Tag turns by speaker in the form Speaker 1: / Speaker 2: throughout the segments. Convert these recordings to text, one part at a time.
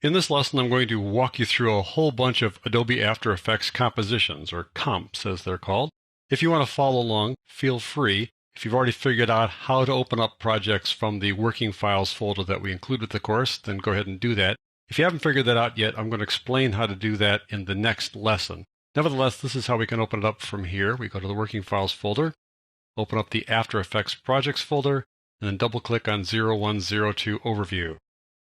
Speaker 1: In this lesson, I'm going to walk you through a whole bunch of Adobe After Effects compositions, or comps as they're called. If you want to follow along, feel free. If you've already figured out how to open up projects from the working files folder that we include with the course, then go ahead and do that. If you haven't figured that out yet, I'm going to explain how to do that in the next lesson. Nevertheless, this is how we can open it up from here. We go to the working files folder, open up the After Effects projects folder, and then double click on 0102 Overview.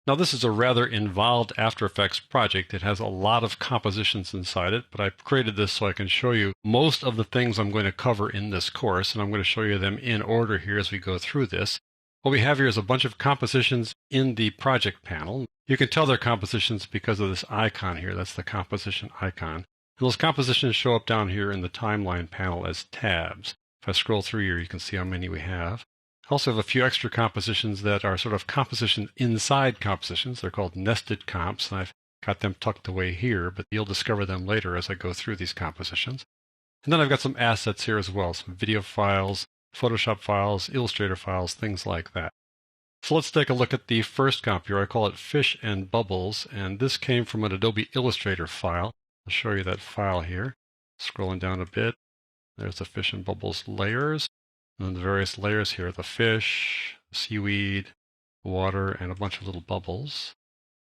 Speaker 1: Now this is a rather involved After Effects project. It has a lot of compositions inside it, but I've created this so I can show you most of the things I'm going to cover in this course, and I'm going to show you them in order here as we go through this. What we have here is a bunch of compositions in the project panel. You can tell they're compositions because of this icon here. That's the composition icon. And those compositions show up down here in the timeline panel as tabs. If I scroll through here, you can see how many we have. I also have a few extra compositions that are sort of composition inside compositions. They're called nested comps, and I've got them tucked away here, but you'll discover them later as I go through these compositions. And then I've got some assets here as well, some video files, Photoshop files, Illustrator files, things like that. So let's take a look at the first comp here. I call it Fish and Bubbles, and this came from an Adobe Illustrator file. I'll show you that file here. Scrolling down a bit, there's the Fish and Bubbles layers. And then the various layers here, the fish, the seaweed, water, and a bunch of little bubbles.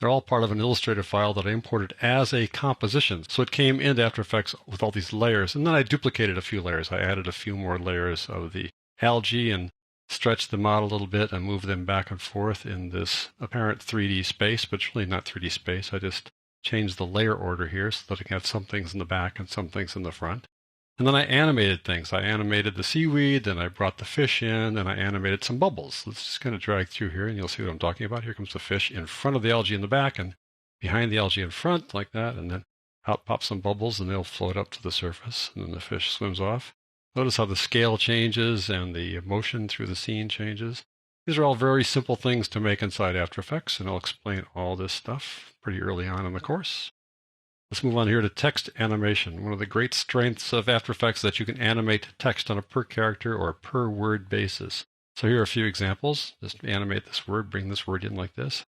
Speaker 1: They're all part of an Illustrator file that I imported as a composition. So it came into After Effects with all these layers, and then I duplicated a few layers. I added a few more layers of the algae and stretched them out a little bit and moved them back and forth in this apparent 3D space, but it's really not 3D space. I just changed the layer order here so that I can have some things in the back and some things in the front. And then I animated things. I animated the seaweed, then I brought the fish in, and I animated some bubbles. Let's just kind of drag through here, and you'll see what I'm talking about. Here comes the fish in front of the algae in the back, and behind the algae in front, like that, and then out pop some bubbles, and they'll float up to the surface, and then the fish swims off. Notice how the scale changes and the motion through the scene changes. These are all very simple things to make inside After Effects, and I'll explain all this stuff pretty early on in the course. Let's move on here to text animation. One of the great strengths of After Effects is that you can animate text on a per character or per word basis. So here are a few examples. Just animate this word, bring this word in like this.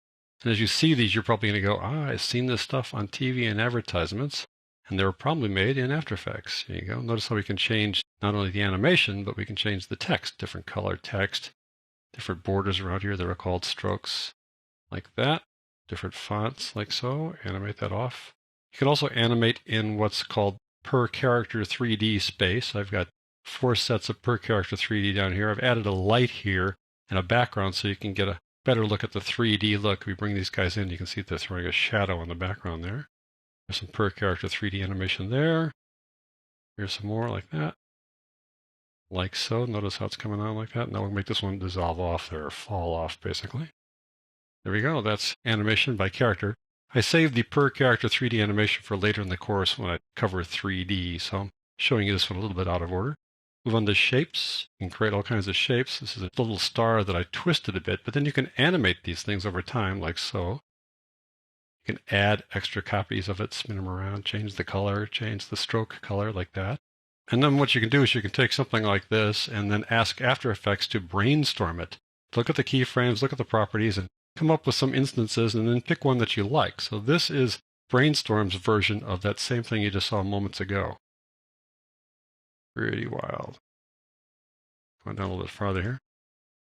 Speaker 1: And as you see these, you're probably going to go, I've seen this stuff on TV and advertisements, and they were probably made in After Effects. Here you go. Notice how we can change not only the animation, but we can change the text, different color text, different borders around here that are called strokes, like that, different fonts like so. Animate that off. You can also animate in what's called per character 3D space. I've got 4 sets of per character 3D down here. I've added a light here and a background so you can get a better look at the 3D look. If we bring these guys in, you can see they're throwing a shadow on the background there. There's some per character 3D animation there. Here's some more like that. Like so. Notice how it's coming on like that. Now we'll make this one dissolve off there, or fall off basically. There we go. That's animation by character. I saved the per character 3D animation for later in the course when I cover 3D, so I'm showing you this one a little bit out of order. Move on to shapes. You can create all kinds of shapes. This is a little star that I twisted a bit, but then you can animate these things over time like so. You can add extra copies of it, spin them around, change the color, change the stroke color like that. And then what you can do is you can take something like this and then ask After Effects to brainstorm it. Look at the keyframes, look at the properties, and come up with some instances and then pick one that you like. So this is Brainstorm's version of that same thing you just saw moments ago. Pretty wild. Going down a little bit farther here.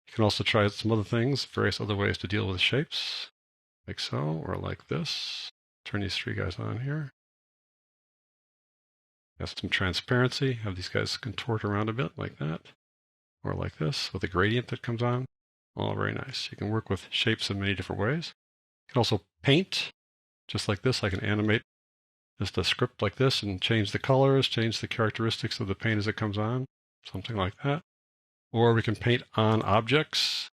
Speaker 1: You can also try some other things, various other ways to deal with shapes, like so, or like this. Turn these 3 guys on here. Have some transparency, have these guys contort around a bit like that, or like this with a gradient that comes on. All very nice. You can work with shapes in many different ways. You can also paint, just like this. I can animate just a script like this and change the colors, change the characteristics of the paint as it comes on, something like that. Or we can paint on objects.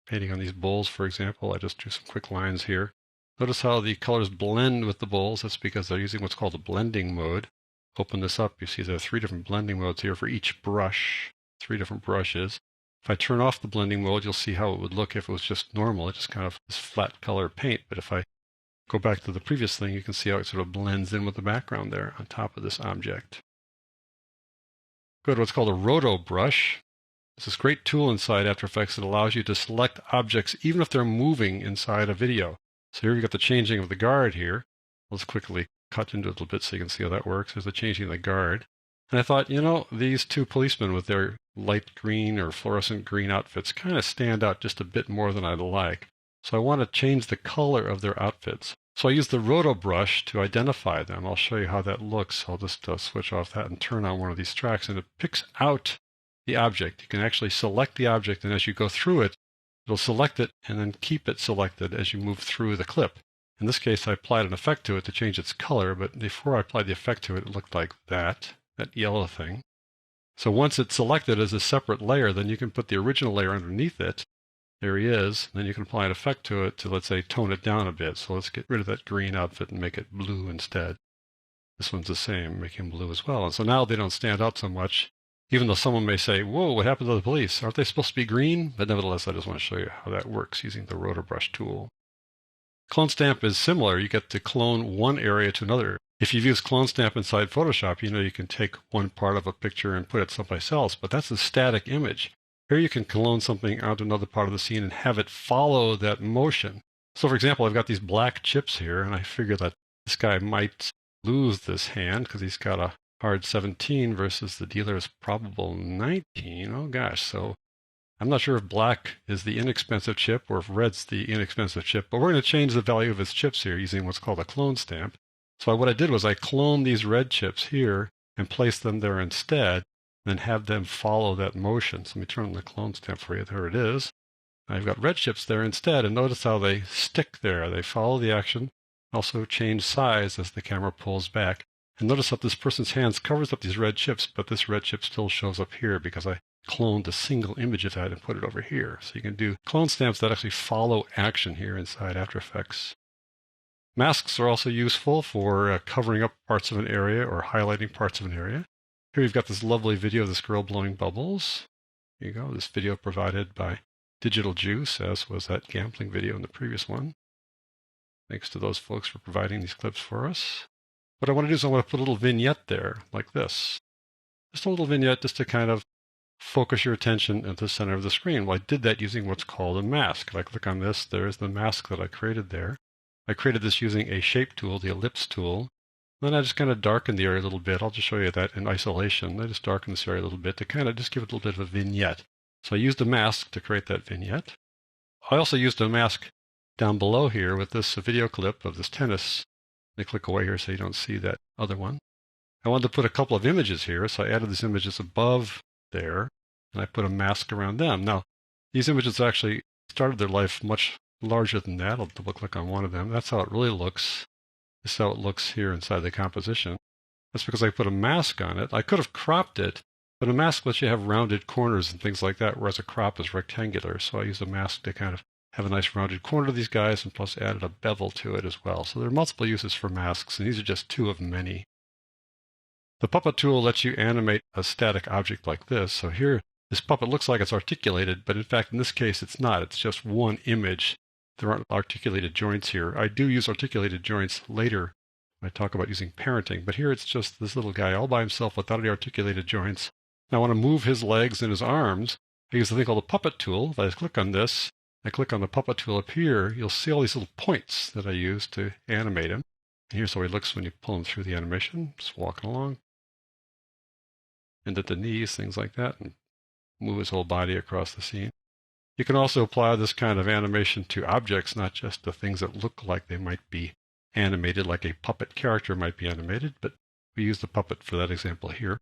Speaker 1: Painting on these bowls, for example, I just drew some quick lines here. Notice how the colors blend with the bowls. That's because they're using what's called a blending mode. Open this up, you see there are 3 different blending modes here for each brush, 3 different brushes. If I turn off the blending mode, you'll see how it would look if it was just normal. It's just kind of this flat color paint. But if I go back to the previous thing, you can see how it sort of blends in with the background there on top of this object. Go to what's called a roto brush. It's this great tool inside After Effects that allows you to select objects even if they're moving inside a video. So here we've got the changing of the guard here. Let's quickly cut into it a little bit so you can see how that works. There's the changing of the guard. And I thought, these two policemen with their light green or fluorescent green outfits kind of stand out just a bit more than I'd like. So I want to change the color of their outfits. So I use the roto brush to identify them. I'll show you how that looks. I'll just switch off that and turn on one of these tracks, and it picks out the object. You can actually select the object, and as you go through it, it'll select it and then keep it selected as you move through the clip. In this case, I applied an effect to it to change its color, but before I applied the effect to it, it looked like that yellow thing. So once it's selected as a separate layer, then you can put the original layer underneath it. There he is. Then you can apply an effect to it to, let's say, tone it down a bit. So let's get rid of that green outfit and make it blue instead. This one's the same, make him blue as well. And so now they don't stand out so much, even though someone may say, whoa, what happened to the police? Aren't they supposed to be green? But nevertheless, I just want to show you how that works using the roto brush tool. Clone Stamp is similar. You get to clone one area to another. If you've used Clone Stamp inside Photoshop, you can take one part of a picture and put it someplace else, but that's a static image. Here you can clone something onto another part of the scene and have it follow that motion. So for example, I've got these black chips here, and I figure that this guy might lose this hand because he's got a hard 17 versus the dealer's probable 19. Oh gosh, so I'm not sure if black is the inexpensive chip or if red's the inexpensive chip, but we're going to change the value of his chips here using what's called a clone stamp. So what I did was I cloned these red chips here and placed them there instead, and then have them follow that motion. So let me turn on the clone stamp for you. There it is. I've got red chips there instead, and notice how they stick there. They follow the action, also change size as the camera pulls back. And notice how this person's hands covers up these red chips, but this red chip still shows up here because I cloned a single image of that and put it over here. So you can do clone stamps that actually follow action here inside After Effects. Masks are also useful for covering up parts of an area or highlighting parts of an area. Here you've got this lovely video of this girl blowing bubbles. Here you go, this video provided by Digital Juice, as was that gambling video in the previous one. Thanks to those folks for providing these clips for us. What I want to do is I want to put a little vignette there, like this. Just a little vignette just to kind of focus your attention at the center of the screen. Well, I did that using what's called a mask. If I click on this, there's the mask that I created there. I created this using a shape tool, the ellipse tool. Then I just kind of darken the area a little bit. I'll just show you that in isolation. I just darken this area a little bit to kind of just give it a little bit of a vignette. So I used a mask to create that vignette. I also used a mask down below here with this video clip of this tennis. Let me click away here so you don't see that other one. I wanted to put a couple of images here, so I added these images above there, and I put a mask around them. Now, these images actually started their life much larger than that. I'll double click on one of them. That's how it really looks. This is how it looks here inside the composition. That's because I put a mask on it. I could have cropped it, but a mask lets you have rounded corners and things like that, whereas a crop is rectangular. So I use a mask to kind of have a nice rounded corner to these guys, and plus added a bevel to it as well. So there are multiple uses for masks, and these are just two of many. The puppet tool lets you animate a static object like this. So here, this puppet looks like it's articulated, but in fact, in this case, it's not. It's just one image. There aren't articulated joints here. I do use articulated joints later when I talk about using parenting, but here it's just this little guy all by himself without any articulated joints. Now I want to move his legs and his arms. I use the thing called the puppet tool. If I click on this, I click on the puppet tool up here, you'll see all these little points that I use to animate him. And here's how he looks when you pull him through the animation, just walking along. And at the knees, things like that, and move his whole body across the scene. You can also apply this kind of animation to objects, not just the things that look like they might be animated, like a puppet character might be animated, but we use the puppet for that example here.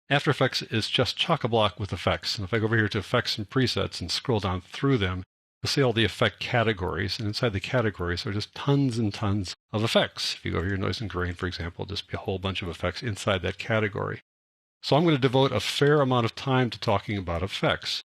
Speaker 1: After Effects is just chock-a-block with effects. And if I go over here to Effects and Presets and scroll down through them, you'll see all the effect categories. And inside the categories are just tons and tons of effects. If you go over here, Noise and Grain, for example, just be a whole bunch of effects inside that category. So I'm going to devote a fair amount of time to talking about effects.